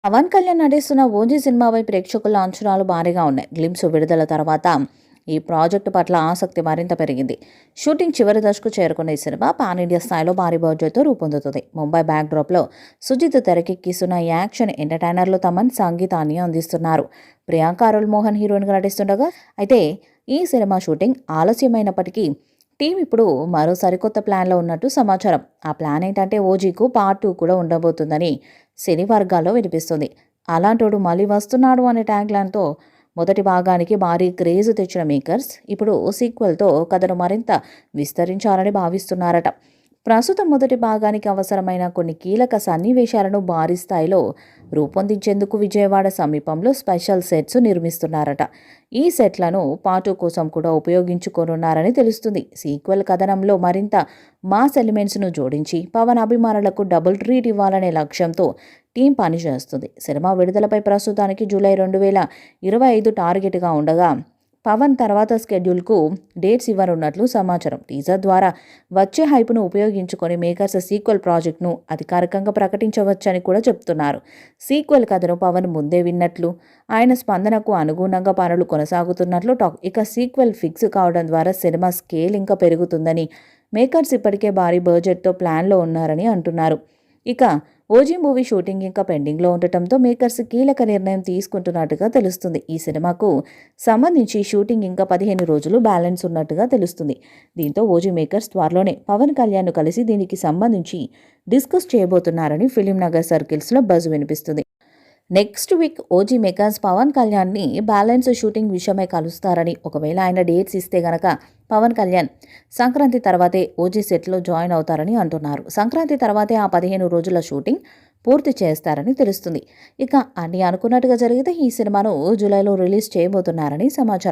పవన్ కళ్యాణ్ నటిస్తున్న ఓజీ సినిమాపై ప్రేక్షకుల అంచనాలు భారీగా ఉన్నాయి. గ్లిమ్స్ విడుదల తర్వాత ఈ ప్రాజెక్టు పట్ల ఆసక్తి మరింత పెరిగింది. షూటింగ్ చివరి దశకు చేరుకున్న ఈ సినిమా పాన్ ఇండియా స్థాయిలో భారీ బడ్జెట్తో రూపొందుతుంది. ముంబై బ్యాక్డ్రాప్లో సుజిత్ తెరకెక్కిస్తున్న ఈ యాక్షన్ ఎంటర్టైనర్లు తమన్ సంగీతాన్ని అందిస్తున్నారు. ప్రియాంక అరుల్ మోహన్ హీరోయిన్గా నటిస్తుండగా, అయితే ఈ సినిమా షూటింగ్ ఆలస్యమైనప్పటికీ టీం ఇప్పుడు మరో సరికొత్త ప్లాన్లో ఉన్నట్టు సమాచారం. ఆ ప్లాన్ ఏంటంటే ఓజీకు పార్ట్ 2 కూడా ఉండబోతుందని సినీ వర్గాల్లో వినిపిస్తుంది. అలాంటోడు మళ్ళీ వస్తున్నాడు అనే ట్యాగ్లైన్తో మొదటి భాగానికి భారీ క్రేజ్ తెచ్చిన మేకర్స్ ఇప్పుడు సీక్వెల్తో కథను మరింత విస్తరించాలని భావిస్తున్నారట. ప్రస్తుతం మొదటి భాగానికి అవసరమైన కొన్ని కీలక సన్నివేశాలను భారీ స్థాయిలో రూపొందించేందుకు విజయవాడ సమీపంలో స్పెషల్ సెట్స్ నిర్మిస్తున్నారట. ఈ సెట్లను పార్ట్ 2 కోసం కూడా ఉపయోగించుకోనున్నారని తెలుస్తుంది. సీక్వెల్ కథనంలో మరింత మాస్ ఎలిమెంట్స్ను జోడించి పవన్ అభిమానులకు డబుల్ ట్రీట్ ఇవ్వాలనే లక్ష్యంతో టీం పనిచేస్తుంది. సినిమా విడుదలపై ప్రస్తుతానికి జూలై 2025 టార్గెట్గా ఉండగా, పవన్ తర్వాత స్కెడ్యూల్కు డేట్స్ ఇవ్వనున్నట్లు సమాచారం. టీజర్ ద్వారా వచ్చే హైప్ను ఉపయోగించుకొని మేకర్స్ సీక్వెల్ ప్రాజెక్ట్ను అధికారికంగా ప్రకటించవచ్చని కూడా చెప్తున్నారు. సీక్వెల్ కథను పవన్ ముందే విన్నట్లు, ఆయన స్పందనకు అనుగుణంగా పనులు కొనసాగుతున్నట్లు టాక్. ఇక సీక్వెల్ ఫిక్స్ కావడం ద్వారా సినిమా స్కేల్ ఇంకా పెరుగుతుందని, మేకర్స్ ఇప్పటికే భారీ బడ్జెట్తో ప్లాన్లో ఉన్నారని అంటున్నారు. ఇక ఓజీ మూవీ షూటింగ్ ఇంకా పెండింగ్లో ఉండటంతో మేకర్స్ కీలక నిర్ణయం తీసుకుంటున్నట్టుగా తెలుస్తుంది. ఈ సినిమాకు సంబంధించి షూటింగ్ ఇంకా 15 రోజులు బ్యాలెన్స్ ఉన్నట్టుగా తెలుస్తుంది. దీంతో ఓజీ మేకర్స్ త్వరలోనే పవన్ కళ్యాణ్ను కలిసి దీనికి సంబంధించి డిస్కస్ చేయబోతున్నారని ఫిలిం నగర్ సర్కిల్స్లో బజ్ వినిపిస్తుంది. Next week OG makers Pawan కళ్యాణ్ని బ్యాలెన్స్ షూటింగ్ విషయమై కలుస్తారని, ఒకవేళ ఆయన డేట్స్ ఇస్తే గనక పవన్ కళ్యాణ్ సంక్రాంతి తర్వాతే ఓజీ సెట్లో జాయిన్ అవుతారని అంటున్నారు. సంక్రాంతి తర్వాతే ఆ 15 రోజుల షూటింగ్ పూర్తి చేస్తారని తెలుస్తుంది. ఇక అన్ని అనుకున్నట్టుగా జరిగితే ఈ సినిమాను జూలైలో రిలీజ్ చేయబోతున్నారని సమాచారం.